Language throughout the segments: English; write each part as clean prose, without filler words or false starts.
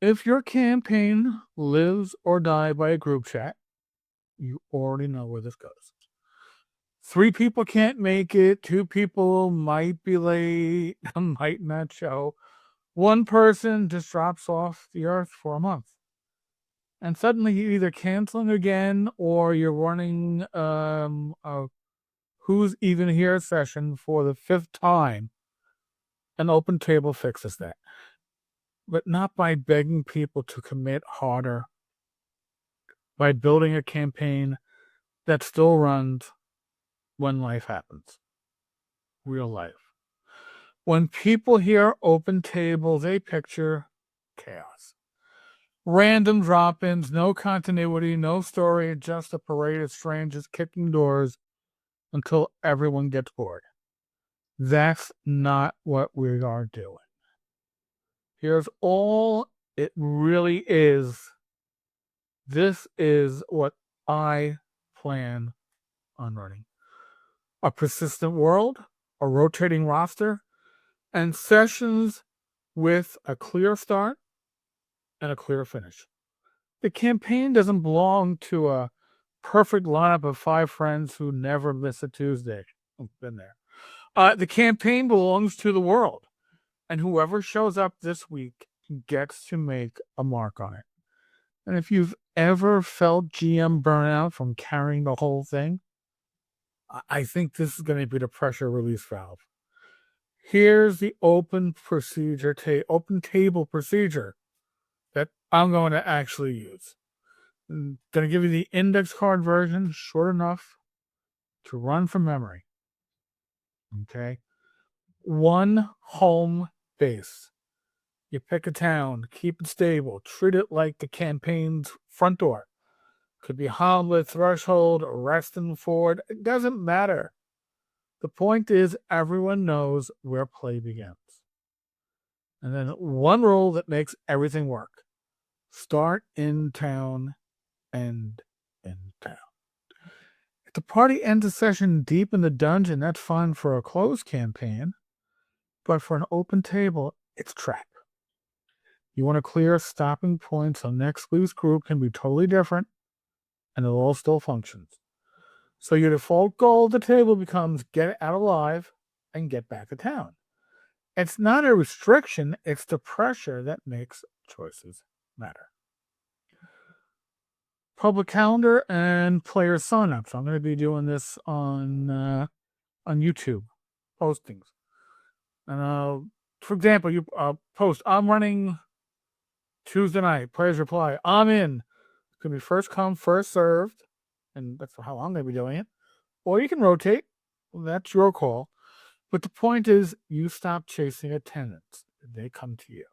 If your campaign lives or dies by a group chat, you already know where this goes. 3 people can't make it, 2 people might be late, might not show. 1 person just drops off the earth for a month. And suddenly you're either canceling again or you're running a Who's Even Here session for the 5th time. An open table fixes that. But not by begging people to commit harder, by building a campaign that still runs when life happens. Real life. When people hear open table, they picture chaos. Random drop ins, no continuity, no story, just a parade of strangers kicking doors until everyone gets bored. That's not what we are doing. Here's all it really is. This is what I plan on running: a persistent world, a rotating roster, and sessions with a clear start and a clear finish. The campaign doesn't belong to a perfect lineup of 5 friends who never miss a Tuesday. I've been there. The campaign belongs to the world, and whoever shows up this week gets to make a mark on it. And if you've ever felt GM burnout from carrying the whole thing, I think this is going to be the pressure release valve. Here's the open table procedure that I'm going to actually use. I'm going to give you the index card version, short enough to run from memory. Okay? 1 home base. You pick a town, keep it stable, treat it like the campaign's front door. Could be Hamlet, Threshold, Reston, Ford. It doesn't matter. The point is, everyone knows where play begins. And then 1 rule that makes everything work: start in town, end in town. If the party ends a session deep in the dungeon, that's fine for a closed campaign, but for an open table, it's trap. You want to clear stopping points so next week's group can be totally different, and it all still functions. So your default goal of the table becomes get out alive and get back to town. It's not a restriction, it's the pressure that makes choices matter. Public calendar and player signups. I'm going to be doing this on YouTube postings. And for example, you post, I'm running Tuesday night. Players reply, I'm in. It's going to be first come, first served, and that's how I'm going to be doing it. Or you can rotate. Well, that's your call. But the point is, you stop chasing attendance. They come to you.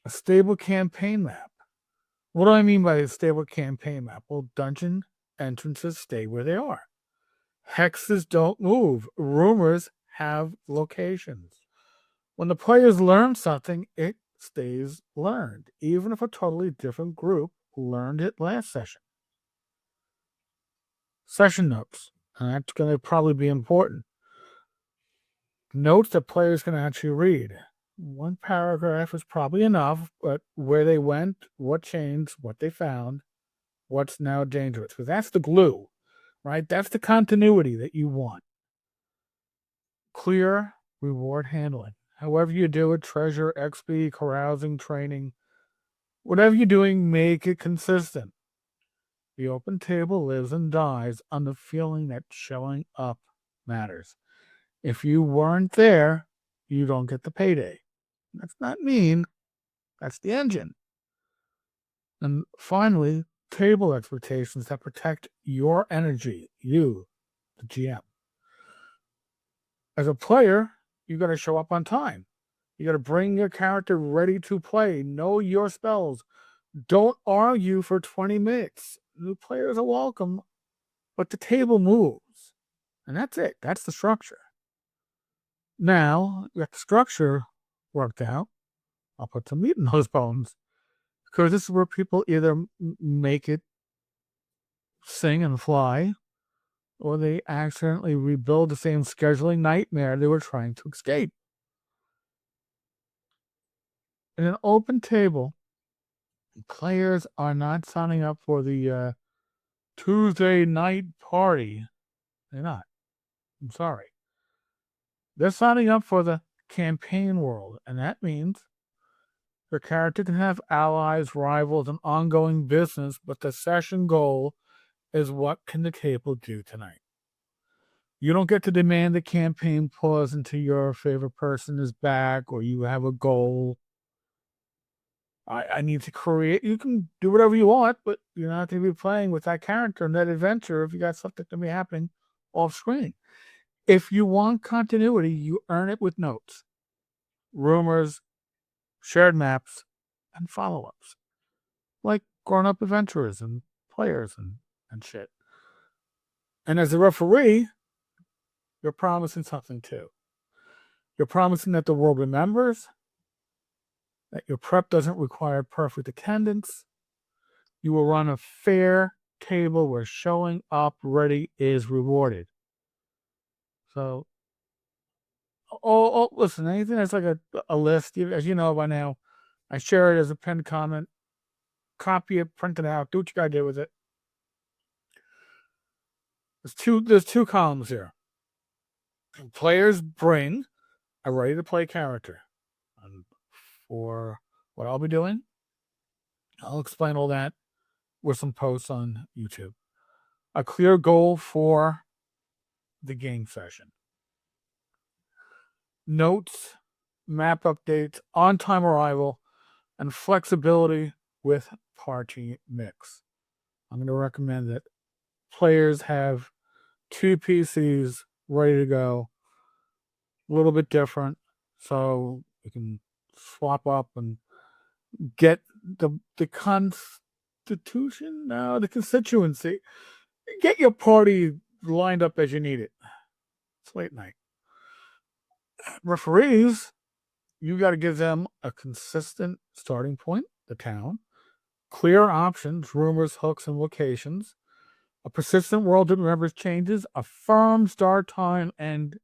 A stable campaign map. What do I mean by a stable campaign map? Well, dungeon entrances stay where they are. Hexes don't move. Rumors have locations. When the players learn something, it stays learned, even if a totally different group learned it last session. Session notes. And that's going to probably be important. Notes that players can actually read. 1 paragraph is probably enough, but where they went, what changed, what they found, what's now dangerous. Because that's the glue, right? That's the continuity that you want. Clear reward handling. However you do it, treasure, XP, carousing, training, whatever you're doing, make it consistent. The open table lives and dies on the feeling that showing up matters. If you weren't there, you don't get the payday. That's not mean. That's the engine. And finally, table expectations that protect your energy, you, the GM. As a player, you got to show up on time. You got to bring your character ready to play. Know your spells. Don't argue for 20 minutes. New players are welcome, but the table moves. And that's it. That's the structure. Now, we got the structure worked out. I'll put some meat in those bones. Because this is where people either make it sing and fly, or they accidentally rebuild the same scheduling nightmare they were trying to escape. In an open table, players are not signing up for the Tuesday night party. They're not. I'm sorry. They're signing up for the campaign world, and that means your character can have allies, rivals, and ongoing business, but the session goal is what can the table do tonight. You don't get to demand the campaign pause until your favorite person is back or you have a goal. I need to create. You can do whatever you want, but you're not going to be playing with that character in that adventure if you got something to be happening off screen. If you want continuity, you earn it with notes, rumors, shared maps, and follow-ups, like grown-up adventurers and players and shit. And as a referee, you're promising something too. You're promising that the world remembers, that your prep doesn't require perfect attendance. You will run a fair table where showing up ready is rewarded. So, listen, anything that's like a list, as you know by now, I share it as a pinned comment, copy it, print it out, do what you gotta do with it. There's two columns here. Players bring a ready-to-play character. And for what I'll be doing, I'll explain all that with some posts on YouTube. A clear goal for the game session. Notes, map updates, on-time arrival, and flexibility with party mix. I'm going to recommend that players have 2 PCs ready to go, a little bit different, so you can swap up and get the constituency. Get your party lined up as you need it. It's late night. Referees, you got to give them a consistent starting point, the town, clear options, rumors, hooks, and locations, a persistent world that remembers changes, a firm start time, and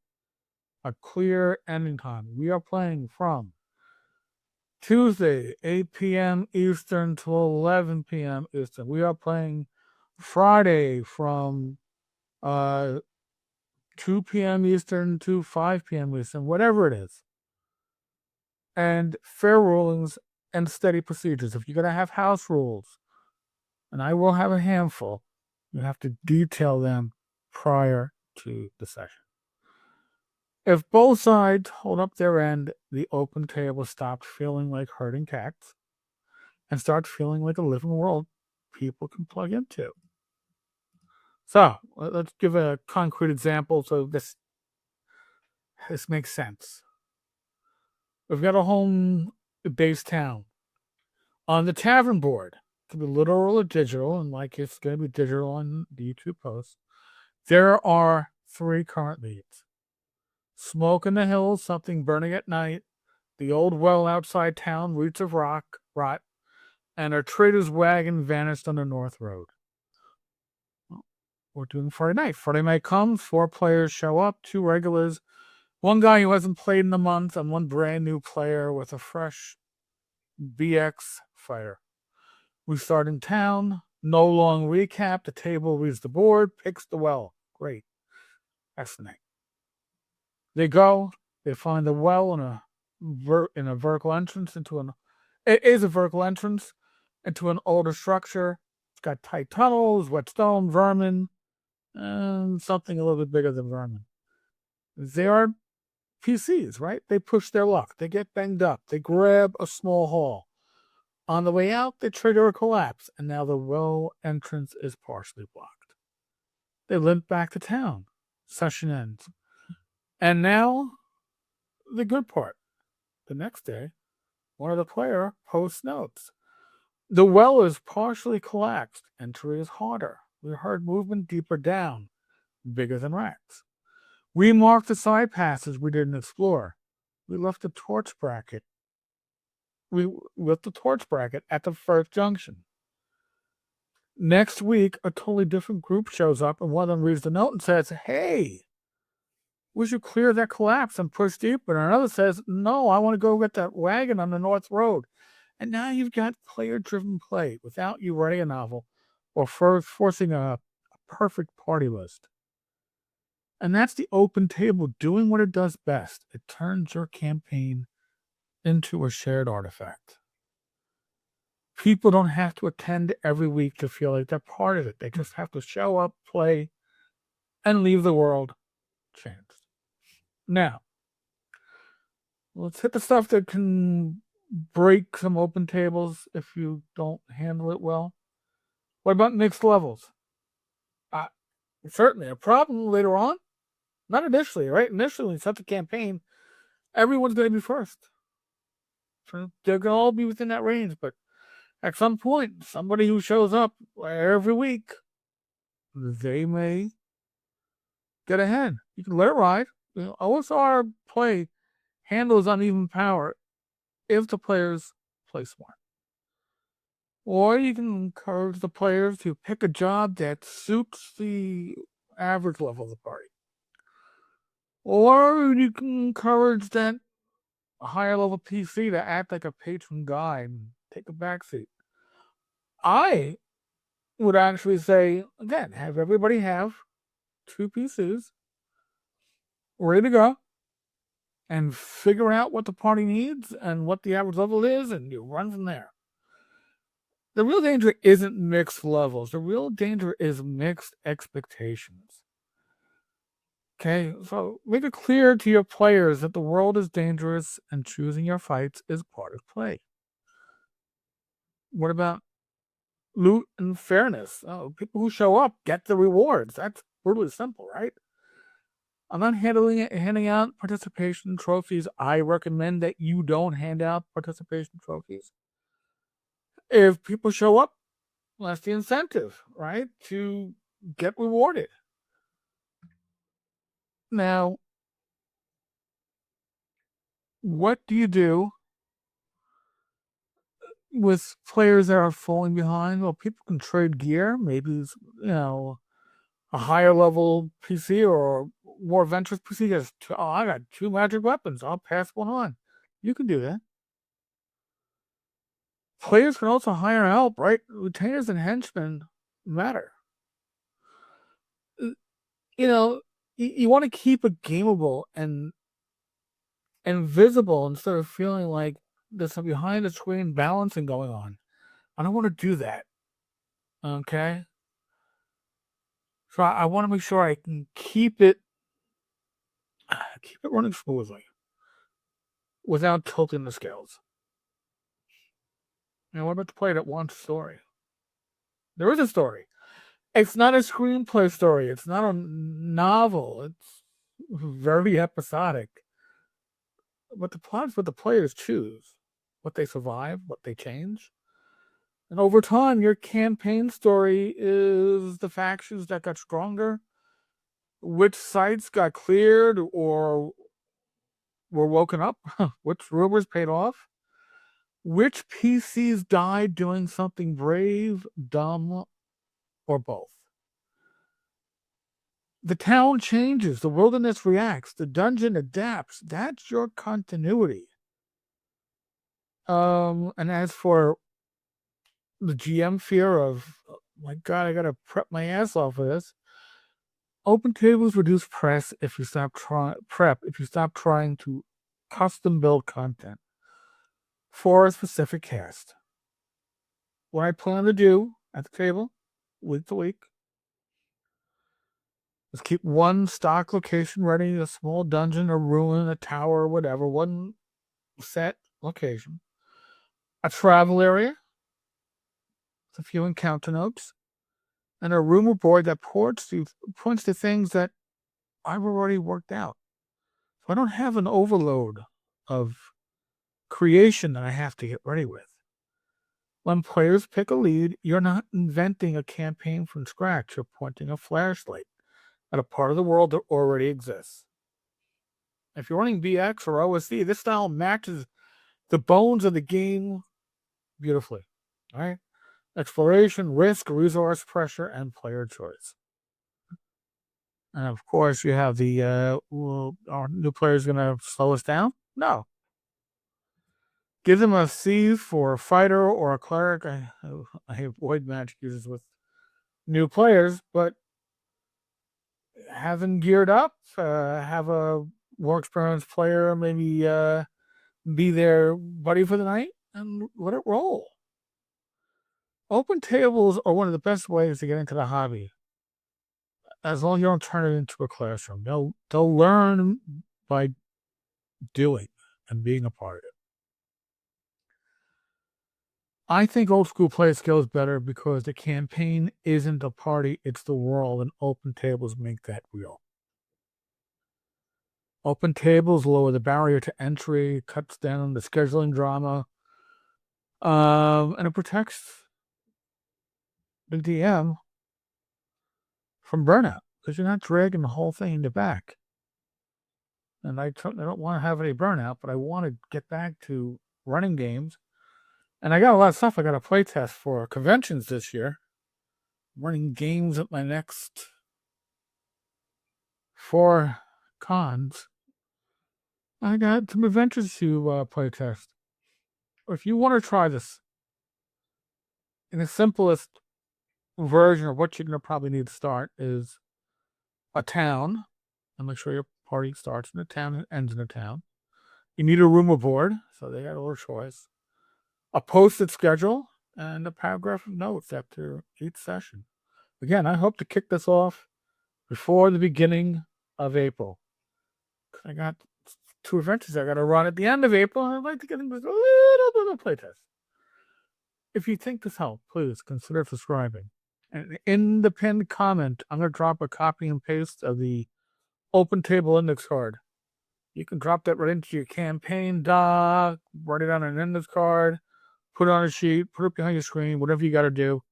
a clear ending time. We are playing from Tuesday, 8 p.m. Eastern to 11 p.m. Eastern. We are playing Friday from 2 p.m. Eastern to 5 p.m. Eastern, whatever it is. And fair rulings and steady procedures. If you're going to have house rules, and I will have a handful, you have to detail them prior to the session. If both sides hold up their end, the open table stops feeling like herding cats and starts feeling like a living world people can plug into. So, let's give a concrete example so this makes sense. We've got a home-based town. On the Tavern board, it can be literal or digital, and like it's going to be digital on the YouTube post, there are 3 current leads. Smoke in the hills, something burning at night, the old well outside town, roots of rot, and our trader's wagon vanished on the North Road. Well, we're doing Friday night. Friday night comes, 4 players show up, 2 regulars, 1 guy who hasn't played in a month, and 1 brand new player with a fresh BX fighter. We start in town, no long recap, the table reads the board, picks the well. Great. That's the night. They go, they find the well in a vertical entrance it is a vertical entrance into an older structure. It's got tight tunnels, wet stone, vermin, and something a little bit bigger than vermin. They are PCs, right? They push their luck. They get banged up. They grab a small haul. On the way out, they trigger a collapse, and now the well entrance is partially blocked. They limp back to town. Session ends. And now, the good part. The next day, one of the player posts notes. The well is partially collapsed. Entry is harder. We heard movement deeper down, bigger than racks. We marked the side passes we didn't explore. We left the torch bracket. At the first junction. Next week, a totally different group shows up, and one of them reads the note and says, "Hey, we should clear that collapse and push deeper. And another says, no, I want to go get that wagon on the North Road. And now you've got player-driven play without you writing a novel or forcing a perfect party list. And that's the open table doing what it does best. It turns your campaign into a shared artifact. People don't have to attend every week to feel like they're part of it. They just have to show up, play, and leave the world changed. Now, let's hit the stuff that can break some open tables if you don't handle it well. What about mixed levels? Certainly a problem later on. Not initially, right? Initially, when you set the campaign, everyone's going to be first. So they're going to all be within that range, but at some point, somebody who shows up every week, they may get ahead. You can let it ride. OSR play handles uneven power if the players play smart. Or you can encourage the players to pick a job that suits the average level of the party. Or you can encourage that higher level PC to act like a patron guide and take a backseat. I would actually say, again, have everybody have 2 PCs ready to go and figure out what the party needs and what the average level is, and you run from there. The real danger isn't mixed levels. The real danger is mixed expectations. Okay, so make it clear to your players that the world is dangerous and choosing your fights is part of play. What about loot and fairness? Oh, people who show up get the rewards. That's brutally simple, right? I'm not handing out participation trophies. I recommend that you don't hand out participation trophies. If people show up, well, that's the incentive, right? To get rewarded. Now, what do you do with players that are falling behind? Well, people can trade gear. Maybe it's, a higher level PC or more adventurous PC has I got 2 magic weapons. I'll pass one on. You can do that. Players can also hire help, right? Retainers and henchmen matter. You want to keep it gameable and visible instead of feeling like there's some behind the screen balancing going on. I don't want to do that. Okay? So I want to make sure I can keep it running smoothly without tilting the scales. What about the player that wants a story? There is a story. It's not a screenplay story. It's not a novel. It's very episodic. But the plot is what the players choose. What they survive, what they change. And over time, your campaign story is the factions that got stronger, which sites got cleared or were woken up, which rumors paid off, which PCs died doing something brave, dumb, or both. The town changes, the wilderness reacts, the dungeon adapts. That's your continuity. And as for the GM fear of, oh my God, I gotta prep my ass off for this. Open tables reduce press if you stop trying to custom build content for a specific cast. What I plan to do at the table, week to week, is keep one stock location ready, a small dungeon, a ruin, a tower, or whatever, one set location. A travel area with a few encounter notes, and a rumor board that points to things that I've already worked out. So I don't have an overload of creation that I have to get ready with. When players pick a lead, you're not inventing a campaign from scratch. You're pointing a flashlight at a part of the world that already exists. If you're running BX or OSC, this style matches the bones of the game beautifully. All right? Exploration, risk, resource pressure, and player choice. And of course, you have the well, our new player is going to slow us down. No, give them a C for a fighter or a cleric. I avoid magic users with new players, but have them geared up. Have a more experienced player maybe be their buddy for the night and let it roll. Open tables are one of the best ways to get into the hobby. As long as you don't turn it into a classroom, they'll learn by doing and being a part of it. I think old school play skills better because the campaign isn't a party, it's the world, and open tables make that real. Open tables lower the barrier to entry, cuts down the scheduling drama, and it protects the DM from burnout because you're not dragging the whole thing in the back. And I don't want to have any burnout, but I want to get back to running games. And I got a lot of stuff I got to play test for conventions this year. I'm running games at my next 4 cons. I got some adventures to play test. If you want to try this in the simplest version of what you're going to probably need to start is a town, and make sure your party starts in a town and ends in a town. You need a room or board, so they got a little choice. A posted schedule, and a paragraph of notes after each session. Again, I hope to kick this off before the beginning of April. I got 2 adventures I got to run at the end of April, and I'd like to get into a little bit of playtest. If you think this helped, please consider subscribing. And in the pinned comment, I'm going to drop a copy and paste of the open table index card. You can drop that right into your campaign doc, write it on an index card, put it on a sheet, put it behind your screen, whatever you got to do.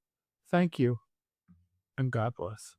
Thank you, and God bless.